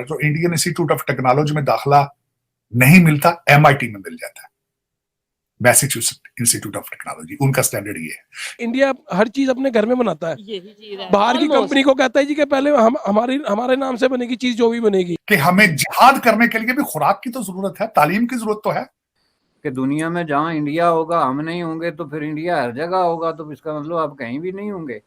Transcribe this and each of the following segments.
जो Indian institute of technology में दाखिला नहीं मिलता, MIT में मिल जाता है, मैसेच्यूसेट्स इंस्टीट्यूट ऑफ टेक्नोलॉजी, उनका स्टैंडर्ड ये है। इंडिया हर चीज अपने घर में बनाता है, यही चीज है। बाहर की कंपनी को कहता है जी कि पहले हमारे नाम से बनेगी चीज, जो भी बनेगी। कि हमें जिहाद करने के लिए भी खुराक की तो जरूरत है, तालीम की जरूरत तो है। कि दुनिया में जहाँ इंडिया होगा हम नहीं होंगे तो फिर इंडिया हर जगह होगा, तो इसका मतलब आप कहीं भी नहीं होंगे।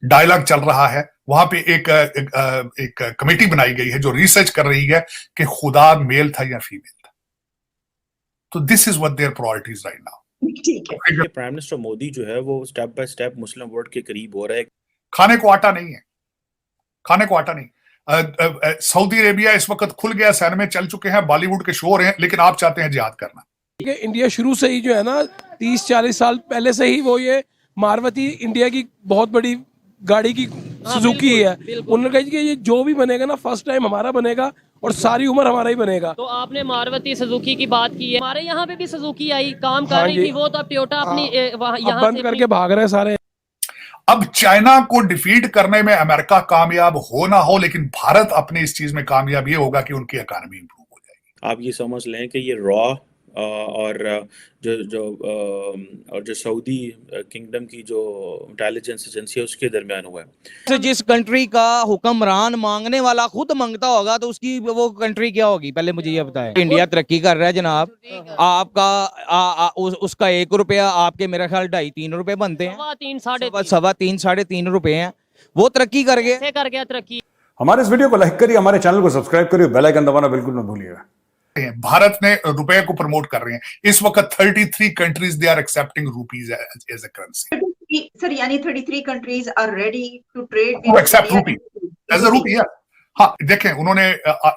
डायलॉग चल रहा है, वहां पे एक कमेटी बनाई गई है जो रिसर्च कर रही है कि खुदा मेल था या फीमेल था। तो this is what their priorities right now. ठीक है। प्राइम मिनिस्टर मोदी जो है वो step by step Muslim vote के करीब हो रहा है। खाने को आटा नहीं है, खाने को आटा नहीं। सऊदी अरेबिया इस वक्त खुल गया, सैन में चल चुके हैं, बॉलीवुड के शो हैं, लेकिन आप चाहते हैं जिहाद करना। इंडिया शुरू से ही जो है ना 30-40 साल पहले से ही वो ये मारुति इंडिया की बहुत बड़ी गाड़ी की सुजुकी है। उन्होंने कहा कि ये जो भी बनेगा ना फर्स्ट टाइम हमारा बनेगा और सारी उम्र हमारा ही बनेगा। तो आपने मारुति सुजुकी की बात की है, हमारे यहाँ पे भी सुजुकी आई, काम कर रही थी, वो तो अब टोयोटा अपनी यहाँ बंद करके भाग रहे हैं सारे। अब चाइना को डिफीट करने में अमेरिका कामयाब हो ना हो, लेकिन भारत अपनी इस चीज में कामयाब ये होगा कि उनकी इकोनॉमी इंप्रूव हो जाएगी। आप ये समझ लें कि ये रॉ और जो सऊदी किंगडम की जो इंटेलिजेंस एजेंसी है उसके दरमियान हुआ है। तो जिस कंट्री का हुक्मरान मांगने वाला खुद मांगता होगा तो उसकी वो कंट्री क्या होगी, पहले मुझे ये बताएं। इंडिया तरक्की कर रहा है जनाब, आपका उसका 1 रुपया आपके मेरा ख्याल 2.5-3 रुपए बनते हैं, 3.5-3 रुपए हैं, वो तरक्की कर गया तरक्की। हमारे इस वीडियो को लाइक करिए, हमारे चैनल को सब्सक्राइब करिए, बेल आइकन दबाना बिल्कुल न भूलिएगा। भारत ने रुपए को प्रमोट कर रहे हैं इस वक्त। 33 countries they are accepting rupees as a currency. Sir यानी 33 countries are ready to trade to accept rupee as a rupee. हाँ देखें, उन्होंने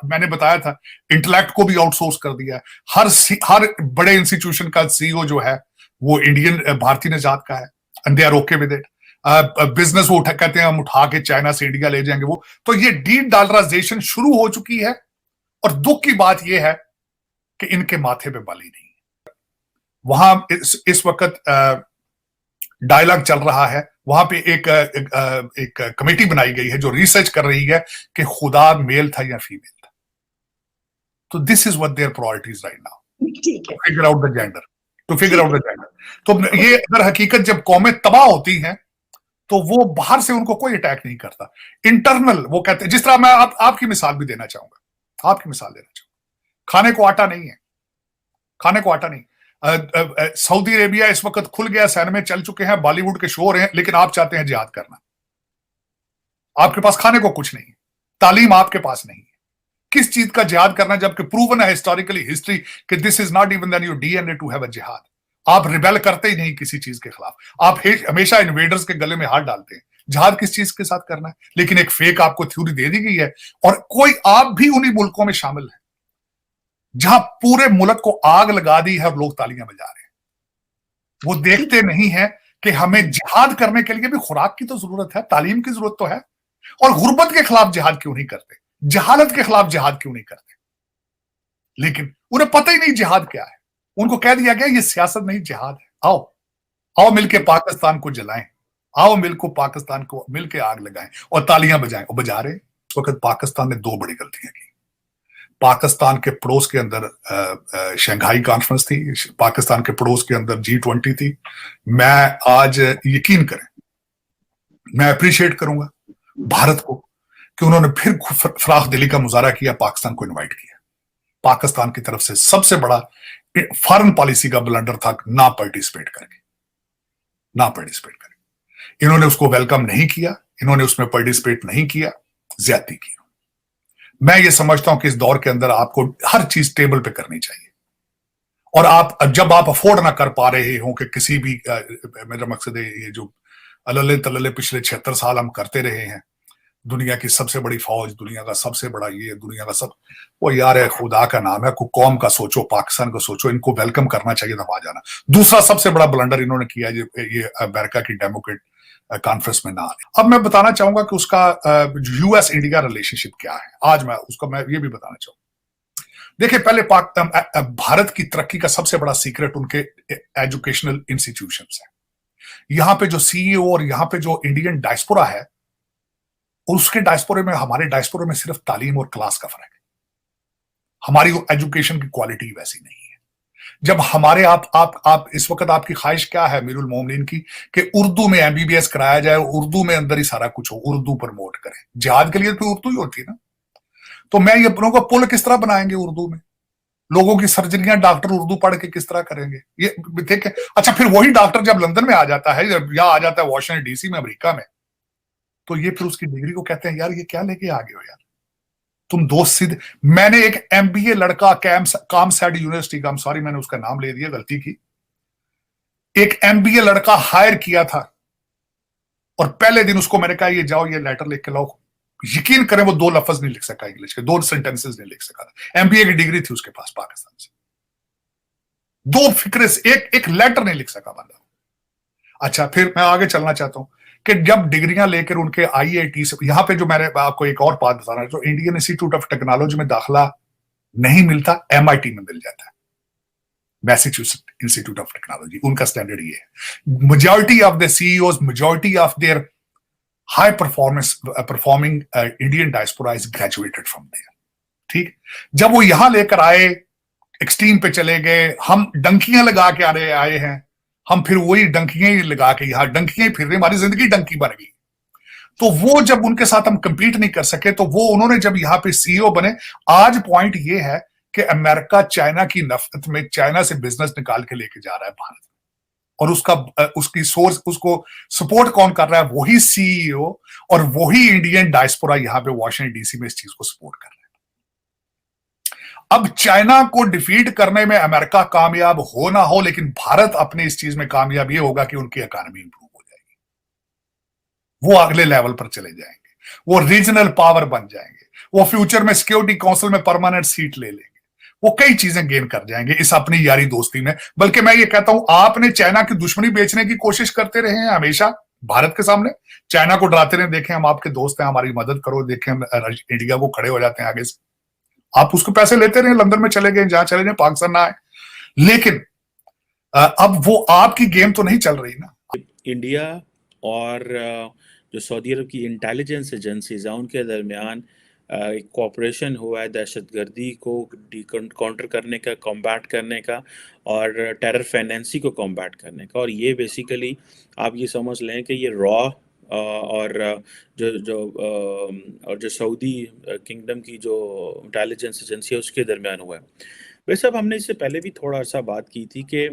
मैंने बताया था इंटेलेक्ट को भी आउटसोर्स कर दिया। हर बड़े इंस्टीट्यूशन का CEO जो है वो इंडियन भारतीय निजात का है, and they are okay with it. Business वो कहते हैं हम उठा के चाइना से इंडिया ले जाएंगे वो। तो ये डॉलराइजेशन शुरू हो चुकी है, और दुख की बात यह है कि इनके माथे पे बाली नहीं है। वहां इस वक्त डायलॉग चल रहा है, वहां पे एक कमेटी बनाई गई है जो रिसर्च कर रही है कि खुदा मेल था या फीमेल था। तो this is what their priorities right now. ठीक है। Figure out the gender, to figure out the gender. तो ये अगर हकीकत जब कौमें तबाह होती हैं तो वो बाहर से उनको कोई अटैक नहीं करता, इंटरनल वो कहते हैं। जिस तरह मैं आपकी मिसाल भी देना चाहूंगा, खाने को आटा नहीं है, खाने को आटा नहीं। सऊदी अरेबिया इस वक्त खुल गया, सैन में चल चुके हैं, बॉलीवुड के शो हैं, लेकिन आप चाहते हैं जिहाद करना। आपके पास खाने को कुछ नहीं है, तालीम आपके पास नहीं है, किस चीज का जिहाद करना, जबकि प्रूवन है हिस्टोरिकली हिस्ट्री कि this is not even than your DNA to have a जिहाद। आप रिबेल करते ही नहीं किसी चीज के खिलाफ, आप हमेशा इन्वेडर्स के गले में हाथ डालते हैं। जिहाद किस चीज के साथ करना है? लेकिन एक फेक आपको थ्योरी दे दी गई है, और कोई आप भी उन्हीं मुल्कों में शामिल है जहां पूरे मुल्क को आग लगा दी है और लोग तालियां बजा रहे हैं। वो देखते नहीं है कि हमें जिहाद करने के लिए भी खुराक की तो जरूरत है, तालीम की जरूरत तो है। और गुर्बत के खिलाफ जिहाद क्यों नहीं करते, जहालत के खिलाफ जिहाद क्यों नहीं करते? लेकिन उन्हें पता ही नहीं जिहाद क्या है। उनको कह दिया गया ये सियासत नहीं जिहाद है। आओ मिलके पाकिस्तान को जलाएं, आओ पाकिस्तान को मिलके आग लगाएं और तालियां बजाएं। और बजा रहे। इस वक्त पाकिस्तान ने 2 बड़ी गलतियां की। पाकिस्तान के पड़ोस के अंदर शंघाई कॉन्फ्रेंस थी, पाकिस्तान के पड़ोस के अंदर G20 थी। मैं आज यकीन करें, मैं अप्रिशिएट करूंगा भारत को कि उन्होंने फिर फराख दिली का मुजाहरा किया, पाकिस्तान को इनवाइट किया। पाकिस्तान की तरफ से सबसे बड़ा फॉरेन पॉलिसी का ब्लंडर था ना पार्टिसिपेट करके। इन्होंने उसको वेलकम नहीं किया, इन्होंने उसमें पार्टिसिपेट नहीं किया, ज्यादती की। मैं ये समझता हूं कि इस दौर के अंदर आपको हर चीज टेबल पे करनी चाहिए। और जब आप अफोर्ड ना कर पा रहे हो कि किसी भी मेरा मकसद है ये जो अल्ले तल्ले पिछले 76 साल हम करते रहे हैं, दुनिया की सबसे बड़ी फौज, दुनिया का सबसे बड़ा ये, दुनिया का सब, वो यार है खुदा का नाम है, को कौम का सोचो, पाकिस्तान का सोचो, इनको वेलकम करना चाहिए था वहां जाना। दूसरा सबसे बड़ा ब्लंडर इन्होंने किया ये अमेरिका की डेमोक्रेट कॉन्फ्रेंस में ना आने। अब मैं बताना चाहूंगा कि उसका US इंडिया रिलेशनशिप क्या है। आज मैं ये भी बताना चाहूंगा। देखिए, पहले भारत की तरक्की का सबसे बड़ा सीक्रेट उनके एजुकेशनल इंस्टीट्यूशंस है। यहाँ पे जो CEO और यहाँ पे जो इंडियन डायस्पोरा है और उसके डायस्पोरे में, हमारे डायस्पोरे में सिर्फ तालीम और क्लास का फर्क है। हमारी एजुकेशन की क्वालिटी वैसी नहीं है। जब हमारे आप इस वक्त आपकी ख्वाहिश क्या है मीरुल मोमिनीन की, कि उर्दू में एमबीबीएस कराया जाए, उर्दू में अंदर ही सारा कुछ हो, उर्दू प्रमोट करें। जिहाद के लिए तो उर्दू ही होती है ना। तो मैं ये अपनों को पुल किस तरह बनाएंगे उर्दू में? लोगों की सर्जरियां डॉक्टर उर्दू पढ़ के किस तरह करेंगे? ये देखें। अच्छा, फिर वही डॉक्टर जब लंदन में आ जाता है या आ जाता है वॉशिंगटन डीसी में, अमेरिका में, तो ये फिर उसकी डिग्री को कहते हैं यार ये क्या लेके आ गए हो यार तुम दोस्त सीधे। मैंने एक एमबीए लड़का कामसैड यूनिवर्सिटी का, सॉरी मैंने उसका नाम ले दिया, गलती की, एक एमबीए लड़का हायर किया था और पहले दिन उसको मैंने कहा ये जाओ ये लेटर लिख के लाओ। यकीन करें वो 2 लफ्ज नहीं लिख सका इंग्लिश के, 2 सेंटेंसेस नहीं लिख सका था। एमबीए की डिग्री थी उसके पास पाकिस्तान से, 2 फिक्रे से एक लेटर नहीं लिख सका बंदा। अच्छा, फिर मैं आगे चलना चाहता हूं कि जब डिग्रियां लेकर उनके आईआईटी से, यहां पे जो मैंने आपको एक और बात बताना है, जो इंडियन इंस्टीट्यूट ऑफ टेक्नोलॉजी में दाखिला नहीं मिलता, एमआईटी में मिल जाता है, मैसेच्यूसेट्स इंस्टीट्यूट ऑफ टेक्नोलॉजी। उनका स्टैंडर्ड ये है। Majority of the CEOs, majority of their high performing Indian diaspora is graduated from there. ठीक, जब वो यहां लेकर आए, एक्सट्रीम पे चले गए, हम डंकियां लगा के आए हैं, हम फिर वही डंकियां ही लगा के यहां डंकियां ही फिर रहे, हमारी जिंदगी डंकी बन गई। तो वो जब उनके साथ हम कंपीट नहीं कर सके, तो वो उन्होंने जब यहां पे सीईओ बने। आज पॉइंट ये है कि अमेरिका चाइना की नफरत में, चाइना से बिजनेस निकाल के लेके जा रहा है भारत, और उसकी सोर्स, उसको सपोर्ट कौन कर रहा है? वही सीईओ और वही इंडियन डायस्पोरा यहां पे वॉशिंगटन डीसी में इस चीज को सपोर्ट कर रहा है। अब चाइना को डिफीट करने में अमेरिका कामयाब हो ना हो, लेकिन भारत अपने इस चीज में कामयाब ये होगा कि उनकी इकोनॉमी इंप्रूव हो जाएगी, वो अगले लेवल पर चले जाएंगे, वो रीजनल पावर बन जाएंगे, वो फ्यूचर में सिक्योरिटी काउंसिल में परमानेंट सीट ले लेंगे, वो कई चीजें गेन कर जाएंगे इस अपनी यारी दोस्ती में। बल्कि मैं ये कहता हूं, आपने चाइना की दुश्मनी बेचने की कोशिश करते रहे हैं हमेशा भारत के सामने, चाइना को डराते रहे, देखें हम आपके दोस्त हैं, हमारी मदद करो, देखें हम इंडिया को खड़े हो जाते हैं आगे से। आप उसको पैसे लेते रहे, लंदन में चले गए, जहां चले जाए, पाकिस्तान ना आए, लेकिन अब वो आपकी गेम तो नहीं चल रही ना। इंडिया और जो सऊदी अरब की इंटेलिजेंस एजेंसीज हैं उनके दरमियान एक कोऑपरेशन हुआ है दहशतगर्दी को काउंटर करने का, कॉम्बैट करने का, और टेरर फाइनेंसी को कॉम्बैट करने का। और ये बेसिकली आप ये समझ लें कि ये रॉ और जो सऊदी किंगडम की जो इंटेलिजेंस एजेंसी है उसके दरमियान हुआ है। वैसे अब हमने इससे पहले भी थोड़ा सा बात की थी कि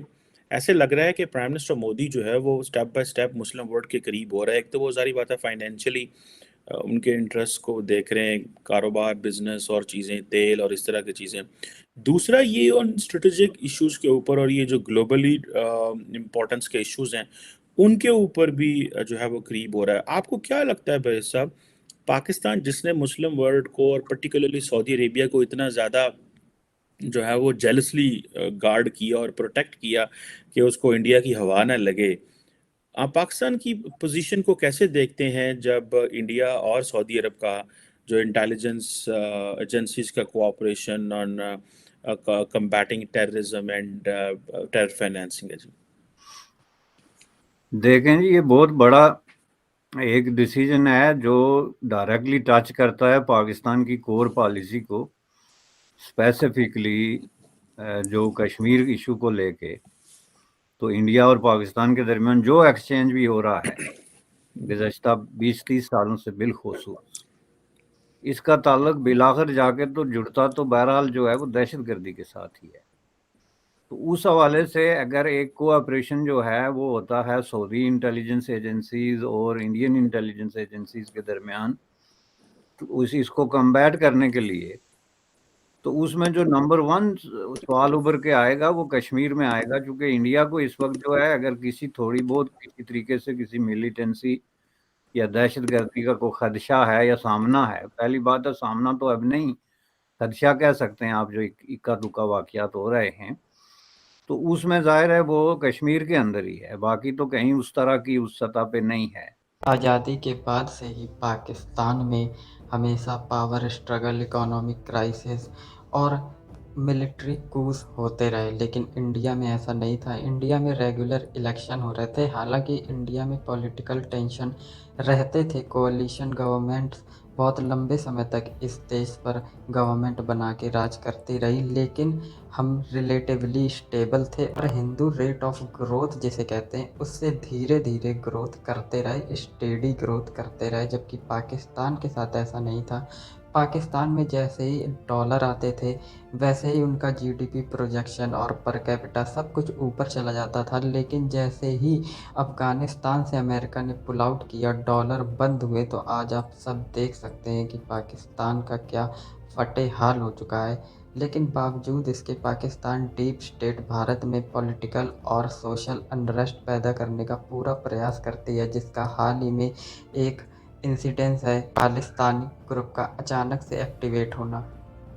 ऐसे लग रहा है कि प्राइम मिनिस्टर मोदी जो है वो step by step Muslim world के करीब हो रहा है। एक तो वो सारी बात है फाइनेंशियली उनके इंटरेस्ट को देख रहे हैं, कारोबार, बिजनेस और चीज़ें, तेल और इस तरह की चीज़ें। दूसरा ये उन स्ट्रेटेजिक इश्यूज़ के ऊपर और ये जो ग्लोबली इम्पोर्टेंस के इश्यूज़ हैं उनके ऊपर भी जो है वो करीब हो रहा है। आपको क्या लगता है भाई साहब, पाकिस्तान जिसने मुस्लिम वर्ल्ड को और पर्टिकुलरली सऊदी अरेबिया को इतना ज़्यादा जो है वो जेलसली गार्ड किया और प्रोटेक्ट किया कि उसको इंडिया की हवा ना लगे, आप पाकिस्तान की पोजीशन को कैसे देखते हैं जब इंडिया और सऊदी अरब का जो इंटेलिजेंस एजेंसीज का cooperation on combating terrorism and terror financing है? जी देखें जी, ये बहुत बड़ा एक डिसीजन है जो डायरेक्टली टच करता है पाकिस्तान की कोर पॉलिसी को, स्पेसिफिकली जो कश्मीर इशू को लेके। तो इंडिया और पाकिस्तान के दरमियान जो एक्सचेंज भी हो रहा है गुज़श्ता 20-30 सालों से बिलखुसूस, इसका ताल्लुक बिलाखिर जाके तो जुड़ता तो बहरहाल जो है वो दहशतगर्दी के साथ ही है। तो उस हवाले से अगर एक कोऑपरेशन जो है वो होता है सऊदी इंटेलिजेंस एजेंसीज और इंडियन इंटेलिजेंस एजेंसीज के दरमियान, तो इसको कम्बैट करने के लिए, तो उसमें जो नंबर 1 सवाल उभर के आएगा वो कश्मीर में आएगा। क्योंकि इंडिया को इस वक्त जो है अगर किसी थोड़ी बहुत किसी तरीके से किसी मिलिटेंसी या दहशतगर्दी का कोई खदशा है या सामना है, पहली बात है सामना तो अब नहीं, खदशा कह सकते हैं आप, जो इक्का दुक्का वाकयात हो रहे हैं, तो उसमें जाहिर है वो कश्मीर के अंदर ही है, बाकी तो कहीं उस तरह की उस सतह पे नहीं है। आज़ादी के बाद से ही पाकिस्तान में हमेशा पावर स्ट्रगल, इकोनॉमिक क्राइसिस और मिलिट्री कूस होते रहे, लेकिन इंडिया में ऐसा नहीं था। इंडिया में रेगुलर इलेक्शन हो रहे थे। हालांकि इंडिया में पॉलिटिकल टेंशन रहते थे। कोalition गवर्नमेंट्स बहुत लंबे समय तक इस देश पर गवर्नमेंट बना के राज करती रही, लेकिन हम रिलेटिवली स्टेबल थे और हिंदू रेट ऑफ ग्रोथ जिसे कहते हैं उससे धीरे धीरे ग्रोथ करते रहे, स्टेडी ग्रोथ करते रहे। जबकि पाकिस्तान के साथ ऐसा नहीं था। पाकिस्तान में जैसे ही डॉलर आते थे वैसे ही उनका जीडीपी प्रोजेक्शन और पर कैपिटा सब कुछ ऊपर चला जाता था। लेकिन जैसे ही अफ़गानिस्तान से अमेरिका ने पुल आउट किया, डॉलर बंद हुए, तो आज आप सब देख सकते हैं कि पाकिस्तान का क्या फटे हाल हो चुका है। लेकिन बावजूद इसके पाकिस्तान डीप स्टेट भारत में पॉलिटिकल और सोशल अनरेस्ट पैदा करने का पूरा प्रयास करती है, जिसका हाल ही में एक इंसिडेंस है खालिस्तानी ग्रुप का अचानक से एक्टिवेट होना।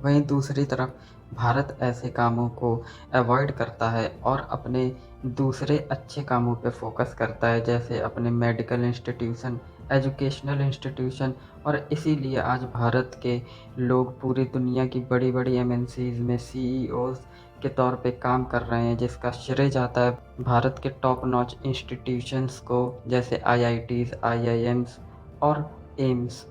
वहीं दूसरी तरफ भारत ऐसे कामों को अवॉइड करता है और अपने दूसरे अच्छे कामों पे फोकस करता है, जैसे अपने मेडिकल इंस्टीट्यूशन, एजुकेशनल इंस्टीट्यूशन। और इसीलिए आज भारत के लोग पूरी दुनिया की बड़ी बड़ी एमएनसीज में सीईओज के तौर पे काम कर रहे हैं, जिसका श्रेय जाता है भारत के टॉप नॉच इंस्टीट्यूशंस को, जैसे आईआईटीज, आईआईएम्स और एम्स।